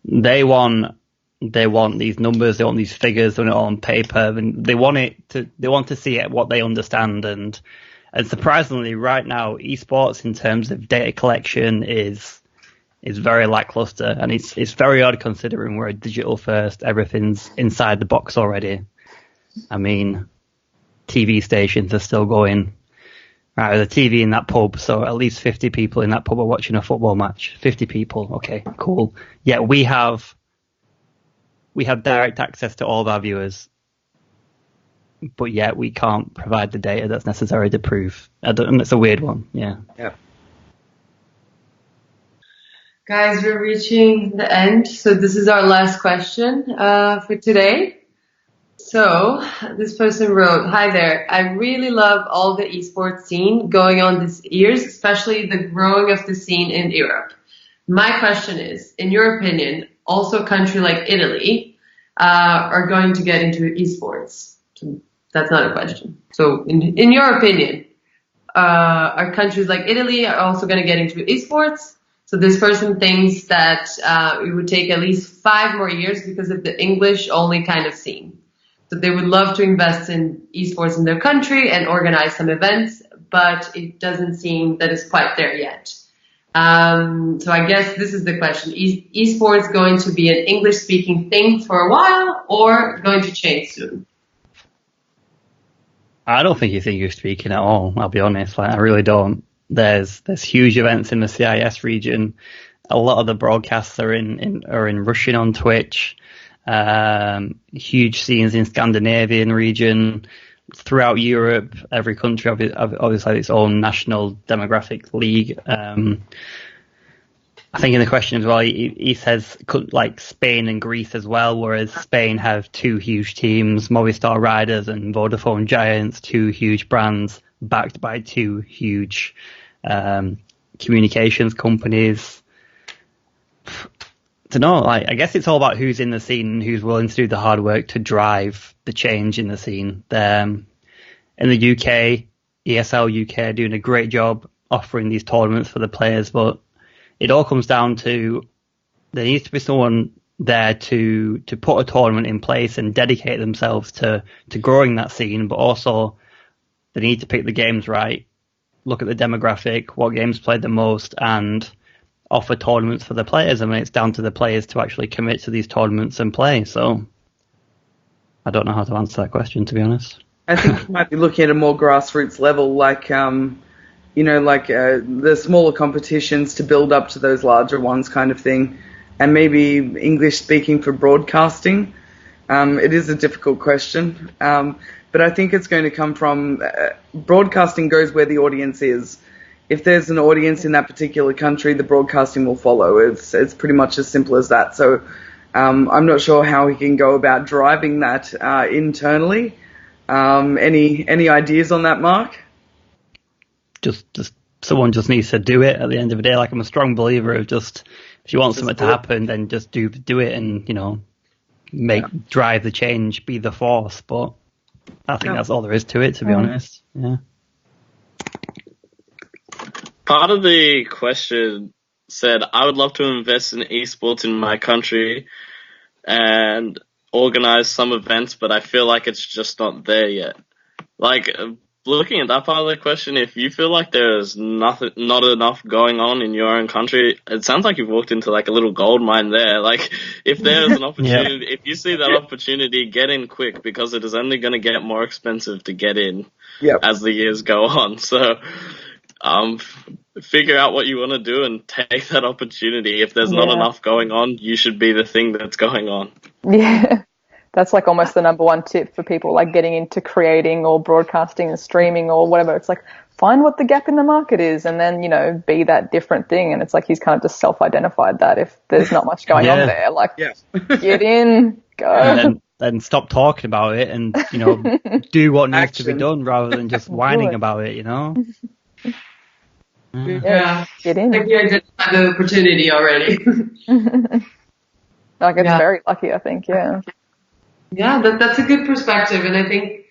they want these numbers, they want these figures, they want it all on paper, and they want to see it, what they understand. And surprisingly, right now, esports in terms of data collection is very lackluster, and it's very odd considering we're a digital first. Everything's inside the box already. I mean, TV stations are still going Right, there's a TV in that pub, so at least 50 people in that pub are watching a football match. 50 people, okay, cool. Yeah, we have direct access to all of our viewers, but yet we can't provide the data that's necessary to prove. And it's a weird one, yeah. Yeah. Guys, we're reaching the end, so this is our last question for today. So this person wrote, "Hi there. I really love all the esports scene going on these years, especially the growing of the scene in Europe. My question is, in your opinion, also a country like Italy are going to get into esports?" So that's not a question. So in your opinion, are countries like Italy are also going to get into esports? So this person thinks that it would take at least 5 more years because of the English-only kind of scene. So they would love to invest in esports in their country and organize some events, but it doesn't seem that it's quite there yet. So I guess this is the question. Is esports going to be an English-speaking thing for a while or going to change soon? I don't think it's English speaking at all, I'll be honest. I really don't. There's huge events in the CIS region. A lot of the broadcasts are in Russian on Twitch. Huge scenes in Scandinavian region. Throughout Europe, every country obviously has its own national demographic league. I think in the question as well, he says like Spain and Greece as well, whereas Spain have 2 huge teams, Movistar Riders and Vodafone Giants, 2 huge brands backed by 2 huge communications companies. To know, I guess it's all about who's in the scene and who's willing to do the hard work to drive the change in the scene. In the UK, ESL UK are doing a great job offering these tournaments for the players, but it all comes down to there needs to be someone there to put a tournament in place and dedicate themselves to growing that scene, but also they need to pick the games right, look at the demographic, what games played the most, and offer tournaments for the players. I mean, it's down to the players to actually commit to these tournaments and play. So I don't know how to answer that question, to be honest. I think you might be looking at a more grassroots level, like the smaller competitions to build up to those larger ones kind of thing, and maybe English speaking for broadcasting. It is a difficult question, but I think it's going to come from broadcasting goes where the audience is. If there's an audience in that particular country, the broadcasting will follow. It's pretty much as simple as that. So I'm not sure how we can go about driving that internally. Any ideas on that, Mark? Just someone just needs to do it at the end of the day. Like, I'm a strong believer of just, if you want something to happen, then just do it and, drive the change, be the force. But I think that's all there is to it, to be honest. Yeah. Part of the question said, I would love to invest in esports in my country and organize some events, but I feel like it's just not there yet. Like, looking at that part of the question, if you feel like there's not enough going on in your own country, it sounds like you've walked into like a little gold mine there. Like, if there's an opportunity, if you see that opportunity, get in quick, because it is only going to get more expensive to get in as the years go on. So, figure out what you want to do and take that opportunity. If there's not enough going on, you should be the thing that's going on. Yeah. That's like almost the number one tip for people like getting into creating or broadcasting and streaming or whatever. It's like, find what the gap in the market is and then, be that different thing. And it's like he's kind of just self-identified that if there's not much going on there, like get in, go. And then stop talking about it and, do what needs to be done rather than just whining about it, Yeah. Get in. I think you identified the opportunity already. Like, it's very lucky, I think, Yeah, that's a good perspective, and I think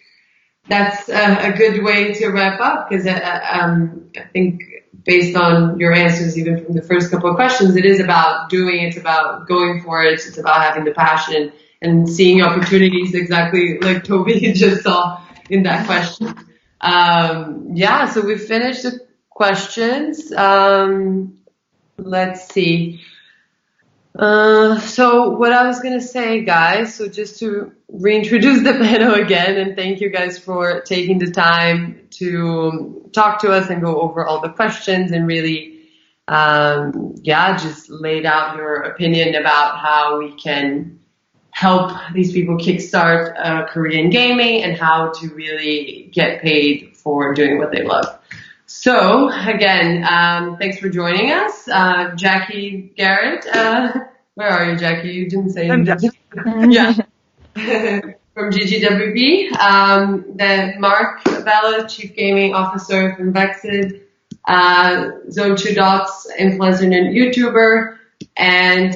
that's a good way to wrap up, because I think based on your answers, even from the first couple of questions, it is about doing, it's about going for it, it's about having the passion and seeing opportunities, exactly like Toby just saw in that question. So we've finished the questions. Let's see. So what I was gonna say, guys, so just to reintroduce the panel again, and thank you guys for taking the time to talk to us and go over all the questions and really, just laid out your opinion about how we can help these people kickstart a career in gaming and how to really get paid for doing what they love. So again, thanks for joining us, Jacquie, Garrett. Where are you, Jacquie? You didn't say anything. Yeah. From GGWP. Then Mark Bella, Chief Gaming Officer from Vexed. ZoeTwoDots, influencer and YouTuber. And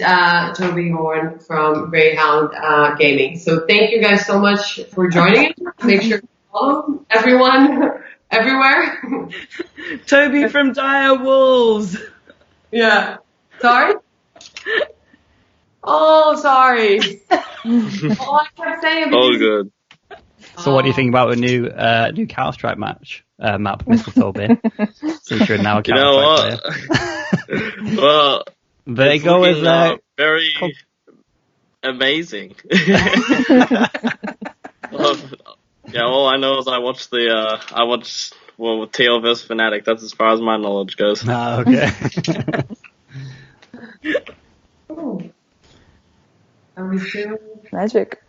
Toby Horne from Greyhound Gaming. So thank you guys so much for joining us. Make sure to follow everyone everywhere. Toby from Dire Wolves. Yeah. Sorry? Oh, sorry. I kept saying All good. So what do you think about the new Counter-Strike map, Mr. Toby? Since you're now a Counter-Strike player. Well, they go as very amazing. All I know is I watched TL vs Fnatic. That's as far as my knowledge goes. Ah, okay. Oh. Are we still? Magic.